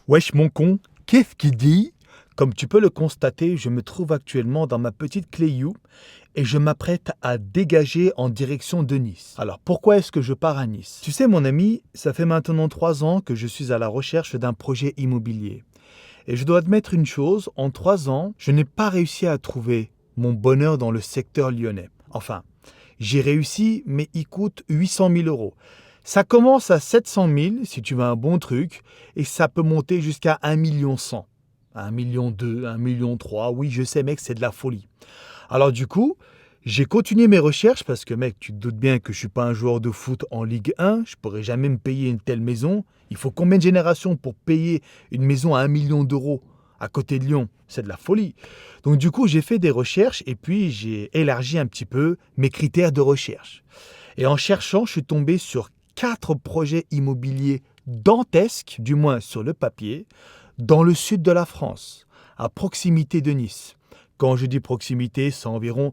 Wesh mon con, qu'est-ce qu'il dit? Comme tu peux le constater, je me trouve actuellement dans ma petite Clio et je m'apprête à dégager en direction de Nice. Alors pourquoi est-ce que je pars à Nice? Tu sais mon ami, ça fait maintenant 3 ans que je suis à la recherche d'un projet immobilier. Et je dois admettre une chose, en 3 ans, je n'ai pas réussi à trouver mon bonheur dans le secteur lyonnais. Enfin, j'ai réussi, mais il coûte 800 000 euros. Ça commence à 700 000 si tu veux un bon truc, et ça peut monter jusqu'à 1 million 100. 1 million 2, 1 million 3, oui je sais mec, c'est de la folie. Alors du coup, j'ai continué mes recherches parce que mec, tu te doutes bien que je suis pas un joueur de foot en Ligue 1, je pourrais jamais me payer une telle maison. Il faut combien de générations pour payer une maison à 1 million d'euros à côté de Lyon? C'est de la folie. Donc du coup, j'ai fait des recherches et puis j'ai élargi un petit peu mes critères de recherche. Et en cherchant, je suis tombé sur 4 projets immobiliers dantesques, du moins sur le papier, dans le sud de la France, à proximité de Nice. Quand je dis proximité, c'est environ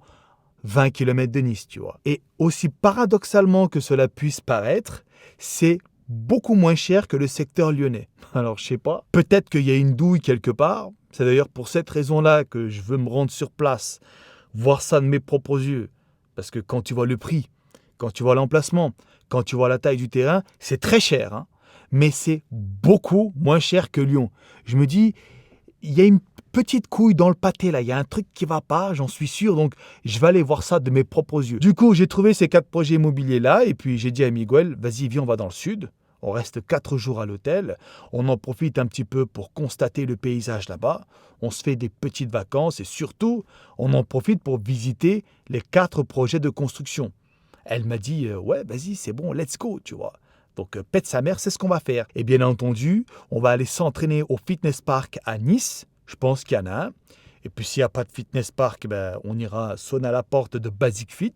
20 km de Nice, tu vois. Et aussi paradoxalement que cela puisse paraître, c'est beaucoup moins cher que le secteur lyonnais. Alors, je sais pas, peut-être qu'il y a une douille quelque part. C'est d'ailleurs pour cette raison-là que je veux me rendre sur place, voir ça de mes propres yeux. Parce que quand tu vois le prix, quand tu vois l'emplacement, quand tu vois la taille du terrain, c'est très cher, hein, mais c'est beaucoup moins cher que Lyon. Je me dis, il y a une petite couille dans le pâté là, il y a un truc qui va pas, j'en suis sûr, donc je vais aller voir ça de mes propres yeux. Du coup, j'ai trouvé ces 4 projets immobiliers là, et puis j'ai dit à Miguel, vas-y, viens, on va dans le sud. On reste 4 jours à l'hôtel, on en profite un petit peu pour constater le paysage là-bas, on se fait des petites vacances et surtout, on en profite pour visiter les 4 projets de construction. Elle m'a dit, ouais, vas-y, c'est bon, let's go, tu vois. Donc, pète sa mère, c'est ce qu'on va faire. Et bien entendu, on va aller s'entraîner au fitness park à Nice. Je pense qu'il y en a un. Et puis, s'il n'y a pas de fitness park, ben, on ira sonner à la porte de Basic Fit.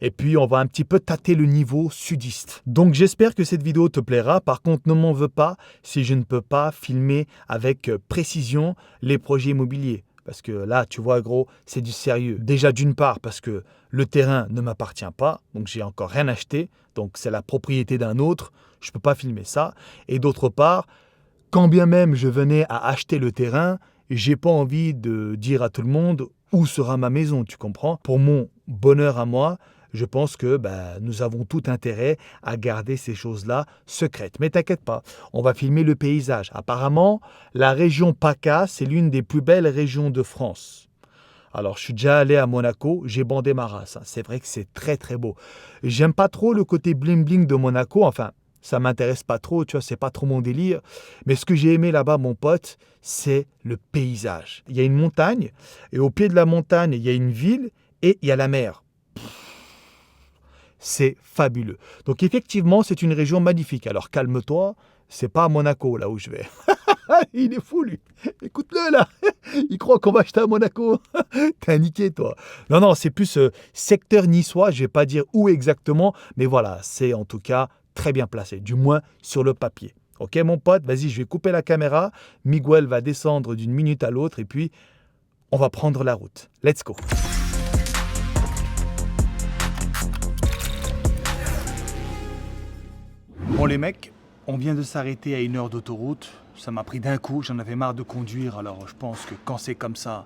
Et puis, on va un petit peu tâter le niveau sudiste. Donc, j'espère que cette vidéo te plaira. Par contre, ne m'en veux pas si je ne peux pas filmer avec précision les projets immobiliers. Parce que là, tu vois, gros, c'est du sérieux. Déjà, d'une part, parce que le terrain ne m'appartient pas, donc j'ai encore rien acheté, donc c'est la propriété d'un autre, je ne peux pas filmer ça. Et d'autre part, quand bien même je venais à acheter le terrain, j'ai pas envie de dire à tout le monde où sera ma maison, tu comprends? Pour mon bonheur à moi, je pense que nous avons tout intérêt à garder ces choses-là secrètes. Mais t'inquiète pas, on va filmer le paysage. Apparemment, la région PACA, c'est l'une des plus belles régions de France. Alors, je suis déjà allé à Monaco, j'ai bandé ma race. C'est vrai que c'est très très beau. J'aime pas trop le côté bling-bling de Monaco, enfin, ça m'intéresse pas trop, tu vois, c'est pas trop mon délire. Mais ce que j'ai aimé là-bas, mon pote, c'est le paysage. Il y a une montagne, et au pied de la montagne, il y a une ville, et il y a la mer. C'est fabuleux. Donc effectivement, c'est une région magnifique. Alors calme-toi, c'est pas à Monaco là où je vais. Il est fou lui. Écoute-le là. Il croit qu'on va acheter à Monaco. T'es niqué toi. Non, c'est plus secteur niçois. Je vais pas dire où exactement, mais voilà, c'est en tout cas très bien placé, du moins sur le papier. Ok mon pote, vas-y, je vais couper la caméra. Miguel va descendre d'une minute à l'autre et puis on va prendre la route. Let's go. Bon les mecs, on vient de s'arrêter à 1 heure d'autoroute. Ça m'a pris d'un coup, j'en avais marre de conduire. Alors je pense que quand c'est comme ça,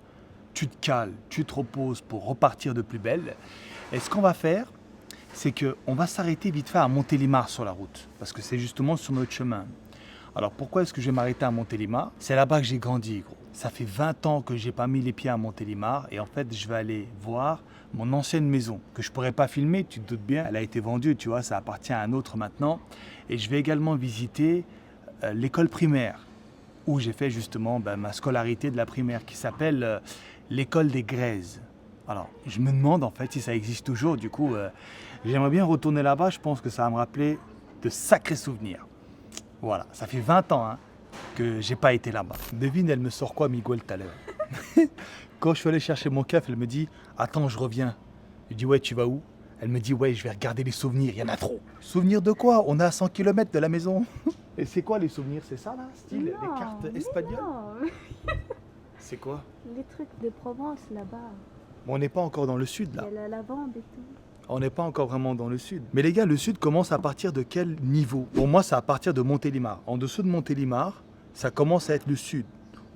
tu te cales, tu te reposes pour repartir de plus belle. Et ce qu'on va faire, c'est qu'on va s'arrêter vite fait à Montélimar sur la route. Parce que c'est justement sur notre chemin. Alors pourquoi est-ce que je vais m'arrêter à Montélimar? C'est là-bas que j'ai grandi, gros. Ça fait 20 ans que j'ai pas mis les pieds à Montélimar. Et en fait, je vais aller voir mon ancienne maison, que je pourrais pas filmer, tu te doutes bien. Elle a été vendue, tu vois, ça appartient à un autre maintenant. Et je vais également visiter l'école primaire, où j'ai fait justement ma scolarité de la primaire, qui s'appelle l'école des Grèzes. Alors, je me demande en fait si ça existe toujours. Du coup, j'aimerais bien retourner là-bas. Je pense que ça va me rappeler de sacrés souvenirs. Voilà, ça fait 20 ans que j'ai pas été là-bas. Devine, elle me sort quoi, Miguel, tout à l'heure? Quand je suis allé chercher mon café, elle me dit « Attends, je reviens ». Je dis « Ouais, tu vas où ?» Elle me dit « Ouais, je vais regarder les souvenirs, il y en a trop ». Souvenirs de quoi? On est à 100 km de la maison. Et c'est quoi les souvenirs? C'est ça là, style Non, les cartes espagnoles? non. C'est quoi? Les trucs de Provence là-bas. Bon, on n'est pas encore dans le sud Il là. y a la lavande et tout. On n'est pas encore vraiment dans le sud. Mais les gars, le sud commence à partir de quel niveau? Pour moi, c'est à partir de Montélimar. En dessous de Montélimar, ça commence à être le sud.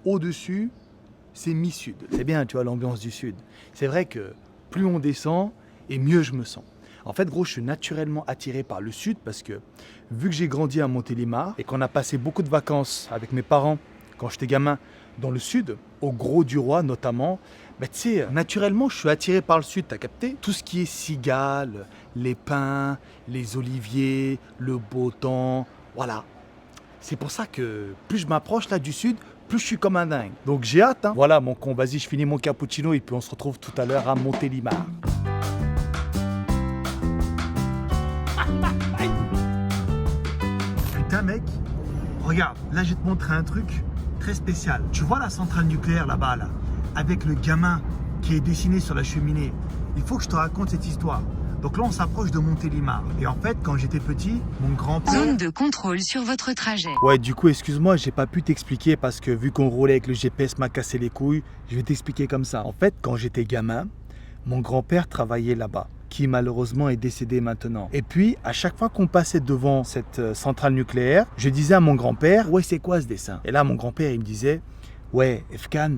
Au-dessus, c'est mi-sud. C'est bien, tu vois, l'ambiance du sud. C'est vrai que plus on descend, et mieux je me sens. En fait, gros, je suis naturellement attiré par le sud parce que vu que j'ai grandi à Montélimar et qu'on a passé beaucoup de vacances avec mes parents quand j'étais gamin dans le sud, au Gros du Roi notamment, bah, tu sais, naturellement, je suis attiré par le sud, t'as capté? Tout ce qui est cigales, les pins, les oliviers, le beau temps, voilà. C'est pour ça que plus je m'approche là du sud, plus je suis comme un dingue. Donc j'ai hâte, hein. Voilà mon con, vas-y, je finis mon cappuccino et puis on se retrouve tout à l'heure à Montélimar. Putain mec, regarde, là je vais te montrer un truc très spécial. Tu vois la centrale nucléaire là-bas, là, avec le gamin qui est dessiné sur la cheminée. Il faut que je te raconte cette histoire. Donc là on s'approche de Montélimar. Et en fait quand j'étais petit, mon grand-père... Zone de contrôle sur votre trajet. Ouais, du coup, excuse-moi, j'ai pas pu t'expliquer parce que vu qu'on roulait avec le GPS m'a cassé les couilles, je vais t'expliquer comme ça. En fait, quand j'étais gamin, mon grand-père travaillait là-bas, qui malheureusement est décédé maintenant. Et puis, à chaque fois qu'on passait devant cette centrale nucléaire, je disais à mon grand-père, ouais, c'est quoi ce dessin? Et là, mon grand-père, il me disait, ouais, Efkan,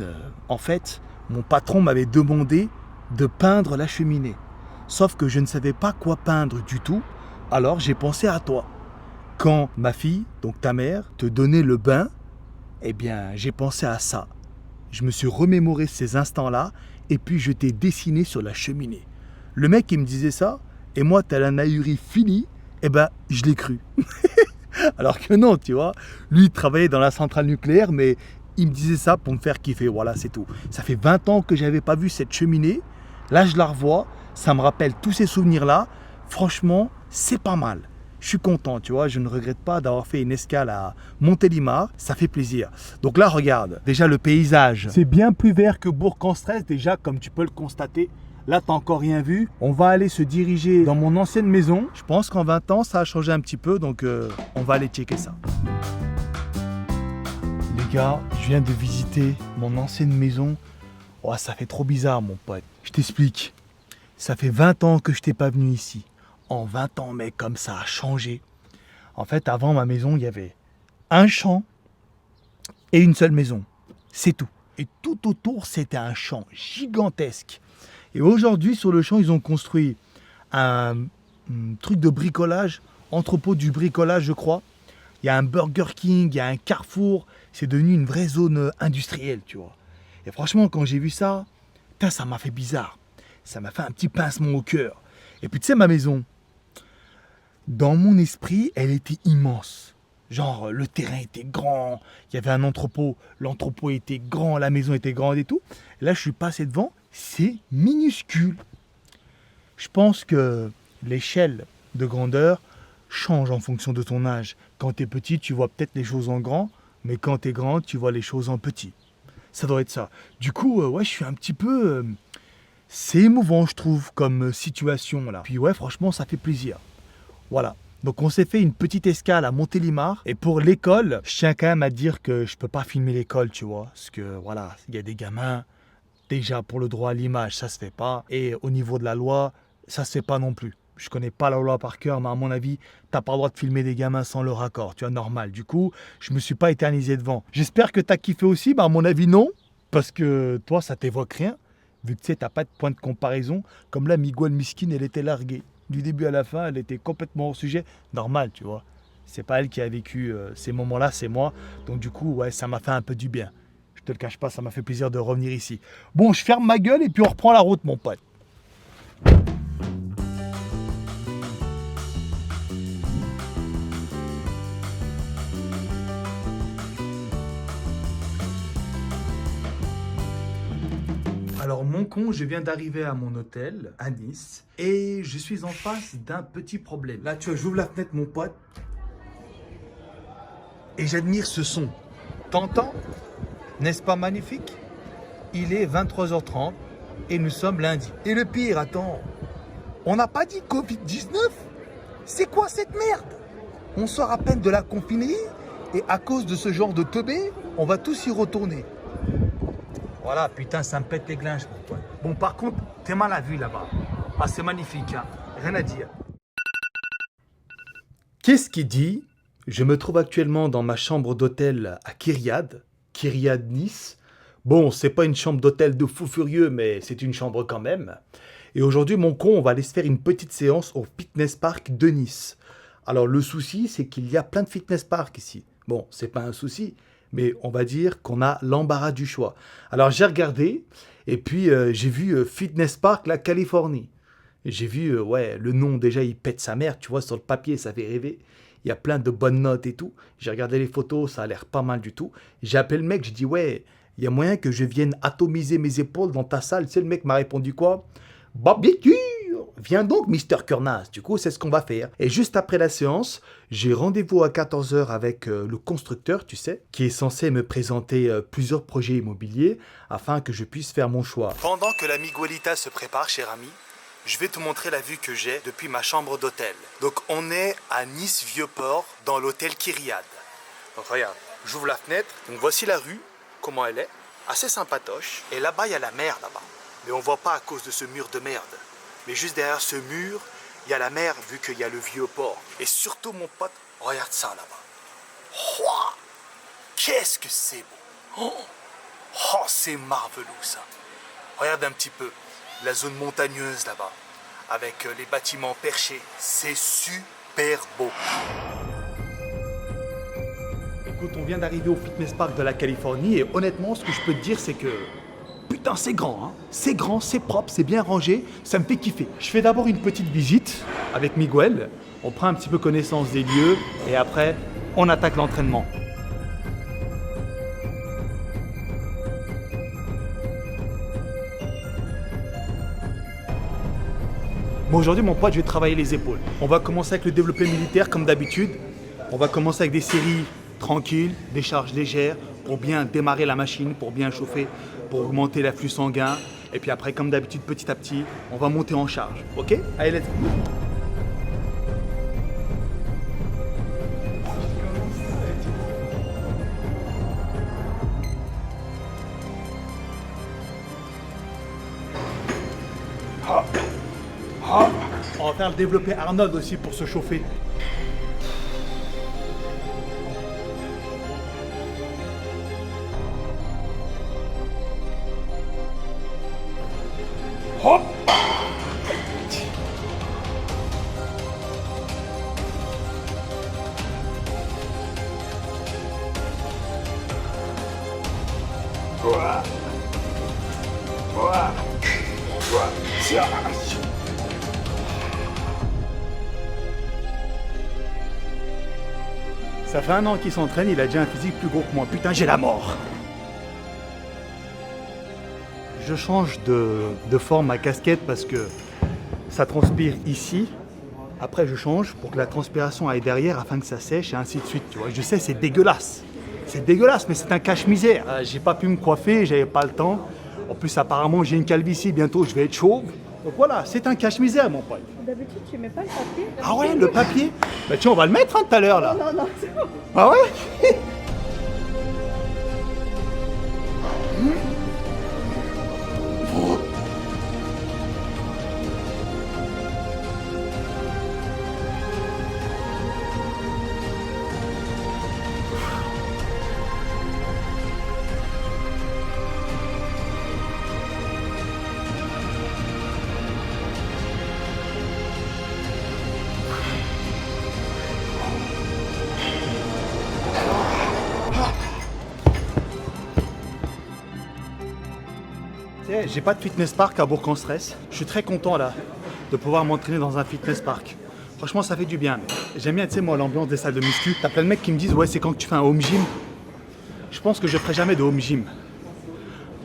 en fait, mon patron m'avait demandé de peindre la cheminée. Sauf que je ne savais pas quoi peindre du tout, alors j'ai pensé à toi. Quand ma fille, donc ta mère, te donnait le bain, eh bien, j'ai pensé à ça. Je me suis remémoré ces instants-là et puis je t'ai dessiné sur la cheminée. Le mec, il me disait ça et moi, t'as la naïverie finie, eh ben, je l'ai cru. Alors que non, tu vois. Lui, il travaillait dans la centrale nucléaire, mais il me disait ça pour me faire kiffer. Voilà, c'est tout. Ça fait 20 ans que je n'avais pas vu cette cheminée. Là, je la revois. Ça me rappelle tous ces souvenirs-là. Franchement, c'est pas mal. Je suis content, tu vois, je ne regrette pas d'avoir fait une escale à Montélimar, ça fait plaisir. Donc là, regarde, déjà le paysage. C'est bien plus vert que Bourg-en-Stresse, déjà, comme tu peux le constater. Là, t'as encore rien vu. On va aller se diriger dans mon ancienne maison. Je pense qu'en 20 ans, ça a changé un petit peu, donc on va aller checker ça. Les gars, je viens de visiter mon ancienne maison. Oh, ça fait trop bizarre, mon pote. Je t'explique. Ça fait 20 ans que je t'ai pas venu ici. En 20 ans, mec, comme ça a changé. En fait, avant ma maison, il y avait un champ et une seule maison. C'est tout. Et tout autour, c'était un champ gigantesque. Et aujourd'hui, sur le champ, ils ont construit un truc de bricolage, entrepôt du bricolage, je crois. Il y a un Burger King, il y a un Carrefour. C'est devenu une vraie zone industrielle, tu vois. Et franchement, quand j'ai vu ça, putain, ça m'a fait bizarre. Ça m'a fait un petit pincement au cœur. Et puis, tu sais, ma maison, dans mon esprit, elle était immense. Genre, le terrain était grand, il y avait un entrepôt, l'entrepôt était grand, la maison était grande et tout. Et là, je suis passé devant, c'est minuscule. Je pense que l'échelle de grandeur change en fonction de ton âge. Quand tu es petit, tu vois peut-être les choses en grand, mais quand tu es grand, tu vois les choses en petit. Ça doit être ça. Du coup, ouais, je suis un petit peu... c'est émouvant, je trouve, comme situation là. Puis ouais, franchement, ça fait plaisir. Voilà. Donc on s'est fait une petite escale à Montélimar. Et pour l'école, je tiens quand même à dire que je peux pas filmer l'école, tu vois. Parce que voilà, il y a des gamins. Déjà, pour le droit à l'image, ça se fait pas. Et au niveau de la loi, ça se fait pas non plus. Je connais pas la loi par cœur, mais à mon avis, t'as pas le droit de filmer des gamins sans leur accord. Tu vois, normal. Du coup, je me suis pas éternisé devant. J'espère que t'as kiffé aussi. Bah, à mon avis, non. Parce que toi, ça t'évoque rien. Vu que tu sais, t'as pas de point de comparaison. Comme là, Miguel Miskin, elle était larguée. Du début à la fin, elle était complètement hors sujet. Normal, tu vois. C'est pas elle qui a vécu ces moments-là, c'est moi. Donc du coup, ouais, ça m'a fait un peu du bien. Je te le cache pas, ça m'a fait plaisir de revenir ici. Bon, je ferme ma gueule et puis on reprend la route, mon pote. Alors mon con, je viens d'arriver à mon hôtel à Nice et je suis en face d'un petit problème. Là, tu vois, j'ouvre la fenêtre, mon pote, et j'admire ce son. T'entends? N'est-ce pas magnifique? Il est 23h30 et nous sommes lundi. Et le pire, attends, on n'a pas dit Covid-19? C'est quoi cette merde? On sort à peine de la confinerie et à cause de ce genre de teubé, on va tous y retourner. Voilà, putain, ça me pète les glinges, mon pote. Bon, par contre, t'es mal à vue là-bas. Ah, c'est magnifique, hein. Rien à dire. Qu'est-ce qui dit Je me trouve actuellement dans ma chambre d'hôtel à Kyriade, Nice. Bon, c'est pas une chambre d'hôtel de fou furieux, mais c'est une chambre quand même. Et aujourd'hui, mon con, on va aller se faire une petite séance au fitness park de Nice. Alors, le souci, c'est qu'il y a plein de fitness parks ici. Bon, c'est pas un souci, mais on va dire qu'on a l'embarras du choix. Alors, j'ai regardé, et puis j'ai vu Fitness Park, la Californie. Et j'ai vu, ouais, le nom, déjà, il pète sa mère, tu vois, sur le papier, ça fait rêver. Il y a plein de bonnes notes et tout. J'ai regardé les photos, ça a l'air pas mal du tout. J'ai appelé le mec, j'ai dit, ouais, il y a moyen que je vienne atomiser mes épaules dans ta salle. Tu sais, le mec m'a répondu quoi? Bah, bien sûr, viens donc, Mister Kurnas. Du coup, c'est ce qu'on va faire. Et juste après la séance, j'ai rendez-vous à 14 h avec le constructeur, tu sais, qui est censé me présenter plusieurs projets immobiliers afin que je puisse faire mon choix. Pendant que la Miguelita se prépare, cher ami, je vais te montrer la vue que j'ai depuis ma chambre d'hôtel. Donc, on est à Nice-Vieux-Port, dans l'hôtel Kyriade. Donc, regarde, j'ouvre la fenêtre. Donc, voici la rue, comment elle est. Assez sympatoche. Et là-bas, il y a la mer, là-bas. Mais on voit pas à cause de ce mur de merde. Mais juste derrière ce mur, il y a la mer, vu qu'il y a le Vieux-Port. Et surtout, mon pote, regarde ça, là-bas. Ouah, qu'est-ce que c'est beau. Oh, c'est marvelous, ça. Regarde un petit peu. La zone montagneuse là-bas, avec les bâtiments perchés. C'est super beau. Écoute, on vient d'arriver au fitness park de la Californie et honnêtement, ce que je peux te dire, c'est que... Putain, c'est grand, hein. C'est grand, c'est propre, c'est bien rangé, ça me fait kiffer. Je fais d'abord une petite visite avec Miguel. On prend un petit peu connaissance des lieux et après, on attaque l'entraînement. Bon, aujourd'hui, mon pote, je vais travailler les épaules. On va commencer avec le développé militaire, comme d'habitude. On va commencer avec des séries tranquilles, des charges légères, pour bien démarrer la machine, pour bien chauffer, pour augmenter l'afflux sanguin. Et puis après, comme d'habitude, petit à petit, on va monter en charge. Ok? Allez, let's go! On va faire le développé Arnold aussi pour se chauffer. Hop! Ça fait 1 an qu'il s'entraîne, il a déjà un physique plus gros que moi. Putain, j'ai la mort! Je change de forme ma casquette parce que ça transpire ici. Après, je change pour que la transpiration aille derrière afin que ça sèche et ainsi de suite. Tu vois, je sais, c'est dégueulasse. C'est dégueulasse, mais c'est un cache-misère. J'ai pas pu me coiffer, j'avais pas le temps. En plus, apparemment, j'ai une calvitie. Bientôt, je vais être chauve. Donc voilà, c'est un cache-misère, mon pote. D'habitude, tu mets pas le papier. Ah ouais, le papier? Bah tiens, on va le mettre tout à l'heure, là. Non, c'est bon. Ah ouais? J'ai pas de fitness park à Bourg-en-Stress. Je suis très content là de pouvoir m'entraîner dans un fitness park. Franchement, ça fait du bien. J'aime bien, tu sais, moi, l'ambiance des salles de muscu. T'as plein de mecs qui me disent, ouais, c'est quand que tu fais un home gym. Je pense que je ferai jamais de home gym.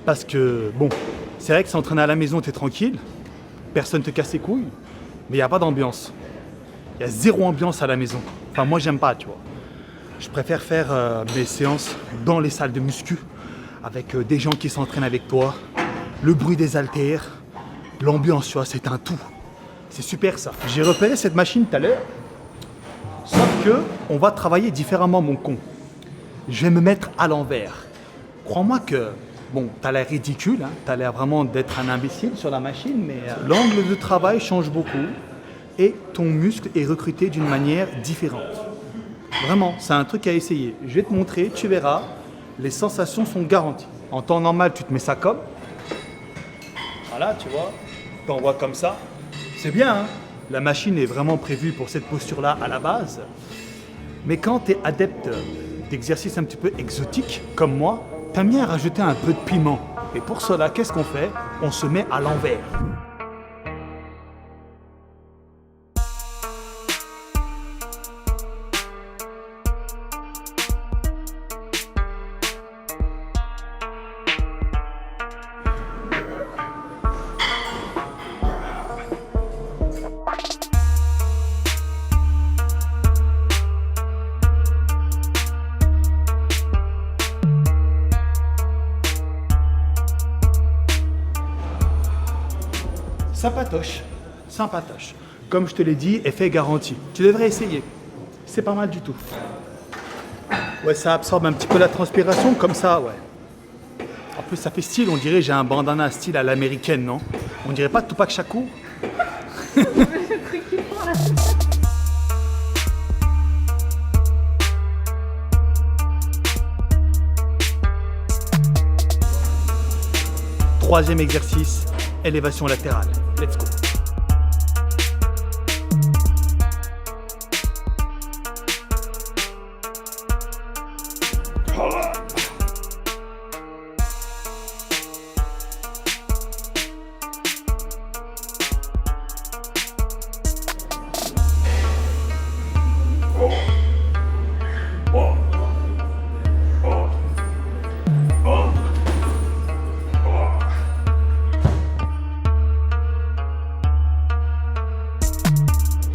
Parce que, bon, c'est vrai que s'entraîner à la maison, t'es tranquille. Personne te casse les couilles. Mais il n'y a pas d'ambiance. Il y a zéro ambiance à la maison. Enfin, moi, j'aime pas, tu vois. Je préfère faire mes séances dans les salles de muscu. Avec des gens qui s'entraînent avec toi. Le bruit des haltères, l'ambiance, tu vois, c'est un tout. C'est super ça. J'ai repéré cette machine tout à l'heure. Sauf que on va travailler différemment, mon con. Je vais me mettre à l'envers. Crois-moi que, bon, t'as l'air ridicule, hein, t'as l'air vraiment d'être un imbécile sur la machine, mais l'angle de travail change beaucoup et ton muscle est recruté d'une manière différente. Vraiment, c'est un truc à essayer. Je vais te montrer, tu verras. Les sensations sont garanties. En temps normal, tu te mets ça comme. Voilà, tu vois. T'envoies comme ça. C'est bien, hein. La machine est vraiment prévue pour cette posture-là à la base. Mais quand tu es adepte d'exercices un petit peu exotiques, comme moi, t'aimes bien rajouter un peu de piment. Et pour cela, qu'est-ce qu'on fait? On se met à l'envers. Sympatoche, sympatoche. Comme je te l'ai dit, effet garanti. Tu devrais essayer. C'est pas mal du tout. Ouais, ça absorbe un petit peu la transpiration, comme ça, ouais. En plus, ça fait style, on dirait j'ai un bandana style à l'américaine, non? On dirait pas Tupac Shakur? Troisième exercice, élévation latérale. Let's go.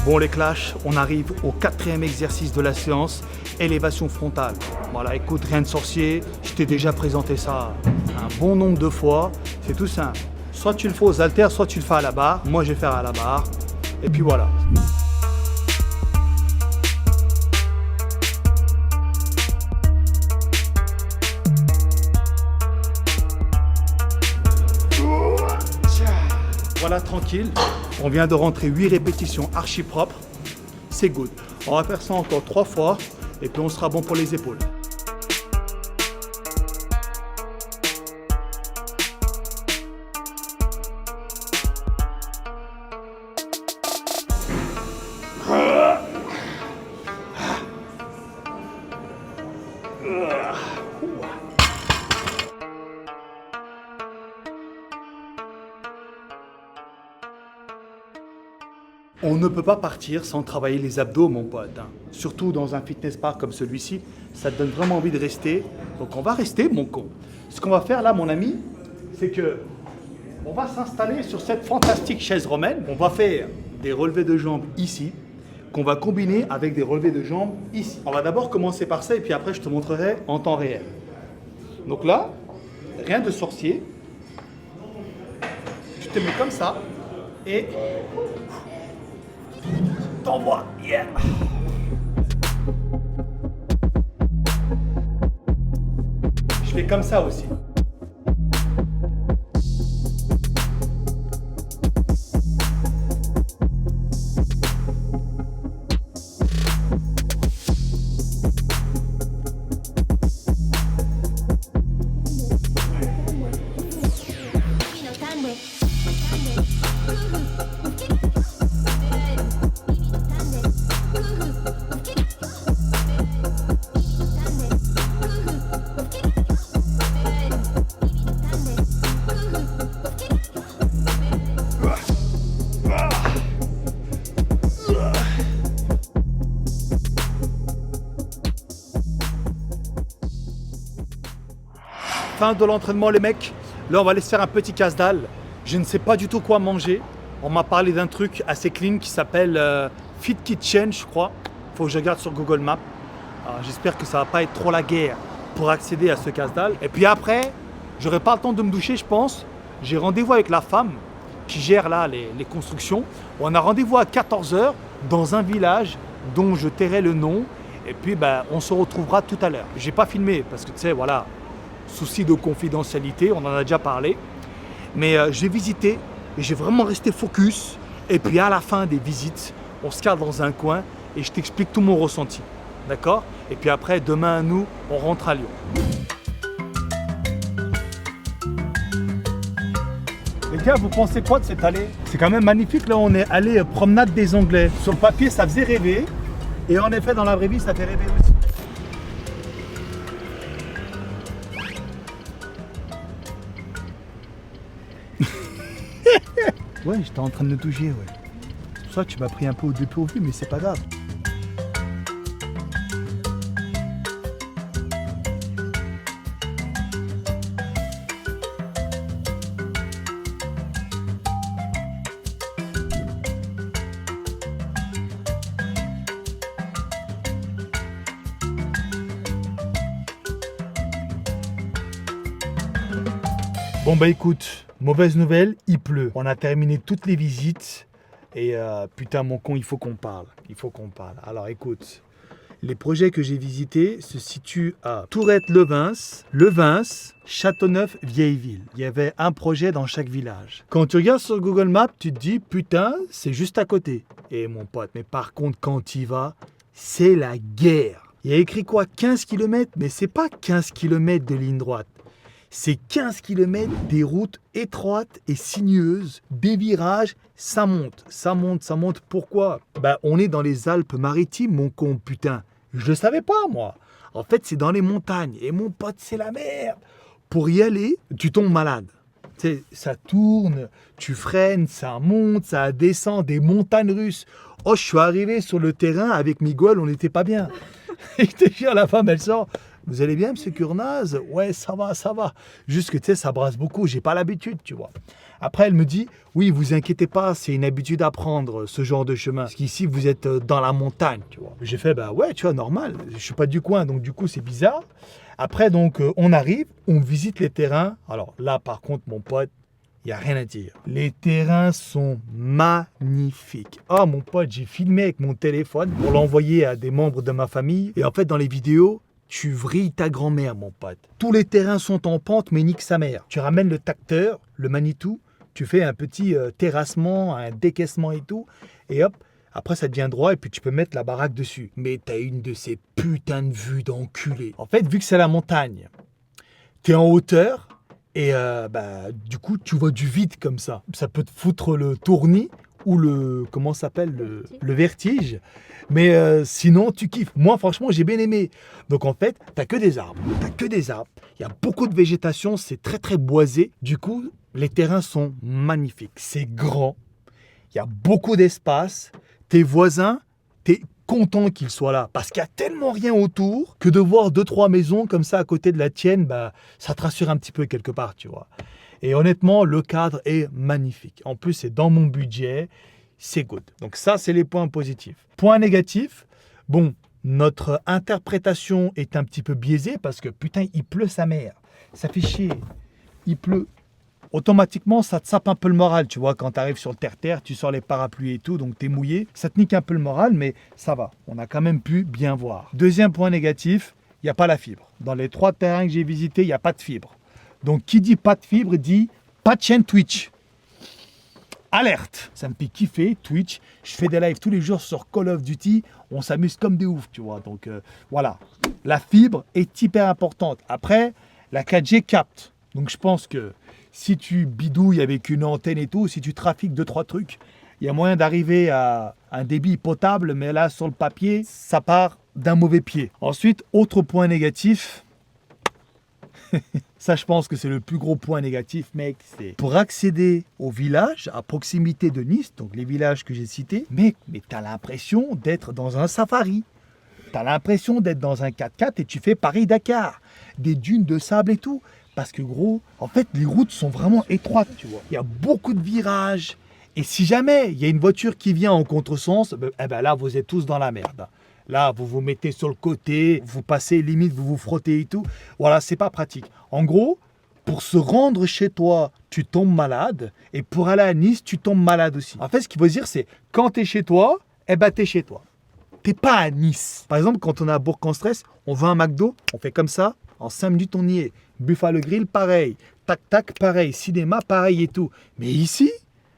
Bon les clashs, on arrive au quatrième exercice de la séance, élévation frontale. Voilà, écoute, rien de sorcier, je t'ai déjà présenté ça un bon nombre de fois, c'est tout simple. Soit tu le fais aux haltères, soit tu le fais à la barre. Moi je vais faire à la barre, et puis voilà. Voilà, tranquille. On vient de rentrer 8 répétitions archi propres. C'est good. On va faire ça encore 3 fois et puis on sera bon pour les épaules. On ne peut pas partir sans travailler les abdos, mon pote. Surtout dans un fitness park comme celui-ci, ça te donne vraiment envie de rester. Donc on va rester, mon con. Ce qu'on va faire là, mon ami, c'est que on va s'installer sur cette fantastique chaise romaine. On va faire des relevés de jambes ici, qu'on va combiner avec des relevés de jambes ici. On va d'abord commencer par ça et puis après je te montrerai en temps réel. Donc là, rien de sorcier. Tu te mets comme ça et t'envoies. Yeah. Je fais comme ça aussi. Fin de l'entraînement les mecs, là on va aller se faire un petit casse-dalle. Je ne sais pas du tout quoi manger. On m'a parlé d'un truc assez clean qui s'appelle Fit Kitchen je crois. Faut que je regarde sur Google Maps. J'espère que ça va pas être trop la guerre pour accéder à ce casse-dalle. Et puis après, j'aurai pas le temps de me doucher je pense. J'ai rendez-vous avec la femme qui gère là les constructions. On a rendez-vous à 14 h dans un village dont je tairai le nom. Et puis on se retrouvera tout à l'heure. J'ai pas filmé parce que tu sais voilà. Souci de confidentialité, on en a déjà parlé. Mais j'ai visité et j'ai vraiment resté focus. Et puis à la fin des visites, on se cale dans un coin et je t'explique tout mon ressenti. D'accord? Et puis après, demain, nous, on rentre à Lyon. Les gars, vous pensez quoi de cette allée? C'est quand même magnifique. Là, on est allé promenade des Anglais. Sur le papier, ça faisait rêver. Et en effet, dans la vraie vie, ça fait rêver aussi. Ouais, j'étais en train de me toucher, ouais. C'est pour ça que tu m'as pris un peu au dépourvu, mais c'est pas grave. Bon bah écoute, mauvaise nouvelle, il pleut. On a terminé toutes les visites et putain mon con, il faut qu'on parle. Il faut qu'on parle. Alors écoute, les projets que j'ai visités se situent à Tourette-Levins, Châteauneuf-Vieilleville. Il y avait un projet dans chaque village. Quand tu regardes sur Google Maps, tu te dis putain, c'est juste à côté. Et mon pote, mais par contre quand tu y vas, c'est la guerre. Il y a écrit quoi, 15 km? Mais c'est pas 15 km de ligne droite. C'est 15 km des routes étroites et sinueuses, des virages, ça monte. Pourquoi? On est dans les Alpes-Maritimes, mon con, putain. Je le savais pas, moi. En fait, c'est dans les montagnes. Et mon pote, c'est la merde. Pour y aller, tu tombes malade. Tu sais, ça tourne, tu freines, ça monte, ça descend, des montagnes russes. Oh, je suis arrivé sur le terrain avec Miguel, on n'était pas bien. Et je te jure, la femme, elle sort. Vous allez bien, monsieur Kurnaz? Ouais, ça va. Juste que, tu sais, ça brasse beaucoup, j'ai pas l'habitude, tu vois. Après, elle me dit, oui, vous inquiétez pas, c'est une habitude à prendre, ce genre de chemin. Parce qu'ici, vous êtes dans la montagne, tu vois. J'ai fait, ouais, tu vois, normal. Je suis pas du coin, donc du coup, c'est bizarre. Après, donc, on arrive, on visite les terrains. Alors là, par contre, mon pote, il n'y a rien à dire. Les terrains sont magnifiques. Oh, mon pote, j'ai filmé avec mon téléphone pour l'envoyer à des membres de ma famille. Et en fait, dans les vidéos, tu vrilles ta grand-mère, mon pote. Tous les terrains sont en pente, mais nique sa mère. Tu ramènes le tracteur, le Manitou, tu fais un petit terrassement, un décaissement et tout, et hop, après ça devient droit et puis tu peux mettre la baraque dessus. Mais t'as une de ces putains de vues d'enculé. En fait, vu que c'est la montagne, t'es en hauteur et du coup, tu vois du vide comme ça. Ça peut te foutre le tournis ou le vertige. Mais sinon, tu kiffes. Moi, franchement, j'ai bien aimé. Donc, en fait, t'as que des arbres. Il y a beaucoup de végétation. C'est très, très boisé. Du coup, les terrains sont magnifiques. C'est grand. Il y a beaucoup d'espace. Tes voisins, t'es content qu'ils soient là. Parce qu'il y a tellement rien autour que de voir 2-3 maisons comme ça à côté de la tienne, ça te rassure un petit peu quelque part, tu vois. Et honnêtement, le cadre est magnifique. En plus, c'est dans mon budget. C'est good. Donc ça, c'est les points positifs. Point négatif, notre interprétation est un petit peu biaisée parce que putain, il pleut sa mère. Ça fait chier. Il pleut. Automatiquement, ça te sape un peu le moral, tu vois. Quand tu arrives sur le terre-terre, tu sors les parapluies et tout, donc tu es mouillé. Ça te nique un peu le moral, mais ça va. On a quand même pu bien voir. Deuxième point négatif, il n'y a pas la fibre. Dans les 3 terrains que j'ai visités, il n'y a pas de fibre. Donc, qui dit pas de fibre, dit pas de chaîne Twitch. Alerte! Ça me fait kiffer, Twitch. Je fais des lives tous les jours sur Call of Duty. On s'amuse comme des oufs, tu vois. Donc, voilà. La fibre est hyper importante. Après, la 4G capte. Donc, je pense que si tu bidouilles avec une antenne et tout, si tu trafiques 2-3 trucs, il y a moyen d'arriver à un débit potable. Mais là, sur le papier, ça part d'un mauvais pied. Ensuite, autre point négatif... Ça, je pense que c'est le plus gros point négatif, mec. C'est pour accéder au village à proximité de Nice, donc les villages que j'ai cités, mec, mais t'as l'impression d'être dans un safari. T'as l'impression d'être dans un 4x4 et tu fais Paris-Dakar. Des dunes de sable et tout. Parce que gros, en fait, les routes sont vraiment étroites, tu vois. Il y a beaucoup de virages. Et si jamais il y a une voiture qui vient en contresens, là, vous êtes tous dans la merde. Là, vous vous mettez sur le côté, vous passez limite, vous vous frottez et tout. Voilà, c'est pas pratique. En gros, pour se rendre chez toi, tu tombes malade. Et pour aller à Nice, tu tombes malade aussi. En fait, ce qu'il faut dire, c'est quand tu es chez toi, t'es chez toi. T'es pas à Nice. Par exemple, quand on est à Bourg-en-Stress, on va à un McDo, on fait comme ça, en 5 minutes, on y est. Buffalo Grill, pareil. Tac, tac, pareil. Cinéma, pareil et tout. Mais ici,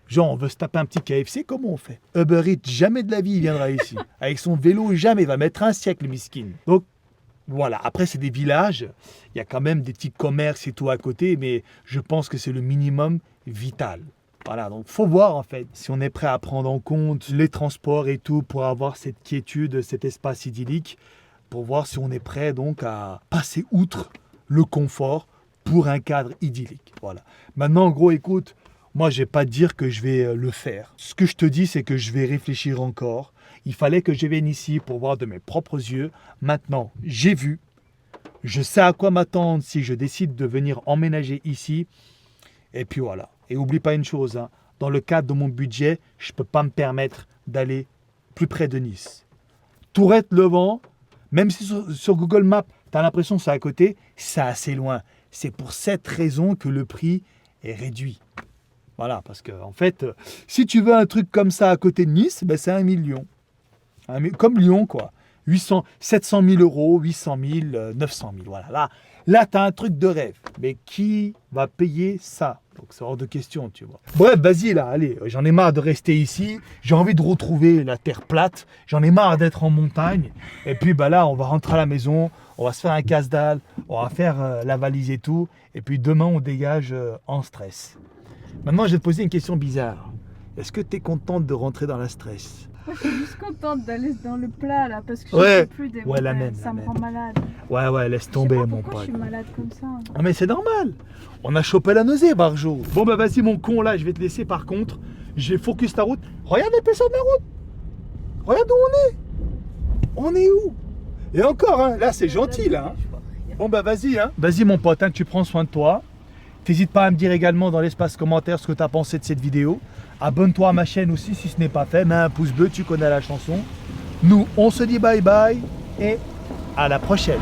Genre, on veut se taper un petit KFC, comment on fait? Uber Eats, jamais de la vie, il viendra ici. Avec son vélo, jamais, il va mettre un siècle, le miskin. Donc, voilà. Après, c'est des villages. Il y a quand même des petits commerces et tout à côté, mais je pense que c'est le minimum vital. Voilà, donc faut voir en fait si on est prêt à prendre en compte les transports et tout pour avoir cette quiétude, cet espace idyllique, pour voir si on est prêt donc à passer outre le confort pour un cadre idyllique. Voilà. Maintenant, en gros, écoute, moi, je vais pas te dire que je vais le faire. Ce que je te dis, c'est que je vais réfléchir encore. Il fallait que je vienne ici pour voir de mes propres yeux. Maintenant, j'ai vu. Je sais à quoi m'attendre si je décide de venir emménager ici. Et puis voilà. Et oublie pas une chose, hein. Dans le cadre de mon budget, je ne peux pas me permettre d'aller plus près de Nice. Tourette-le-Vent, même si sur Google Maps, tu as l'impression que c'est à côté, c'est assez loin. C'est pour cette raison que le prix est réduit. Voilà, parce que en fait, si tu veux un truc comme ça à côté de Nice, ben c'est 1 million. Comme Lyon, quoi. 700 000 euros, 800 000, 900 000. Voilà, là tu as un truc de rêve. Mais qui va payer ça? Donc c'est hors de question, tu vois. Bref, vas-y là, allez, j'en ai marre de rester ici. J'ai envie de retrouver la terre plate. J'en ai marre d'être en montagne. Et puis bah là, on va rentrer à la maison. On va se faire un casse-dalle. On va faire la valise et tout. Et puis demain, on dégage en stress. Maintenant, je vais te poser une question bizarre. Est-ce que tu es contente de rentrer dans la stress? Moi, je suis juste contente d'aller dans le plat là parce que je Ouais. ne peux plus des Ouais, la même, ça la me même. rend malade. Ouais, laisse Je sais tomber, pas mon pourquoi pote. je suis malade comme ça. Ah mais c'est normal. On a chopé la nausée, Barjo. Bon bah vas-y mon con là, je vais te laisser par contre. Je vais focus ta route. Regarde l'épaisseur de la route. Regarde où on est. On est où? Et encore, hein, là c'est gentil là. Hein. Je vois rien. Bon bah vas-y, hein. Vas-y mon pote, hein, tu prends soin de toi. T'hésites pas à me dire également dans l'espace commentaire ce que tu as pensé de cette vidéo. Abonne-toi à ma chaîne aussi si ce n'est pas fait. Mets un pouce bleu, tu connais la chanson. Nous, on se dit bye bye et à la prochaine.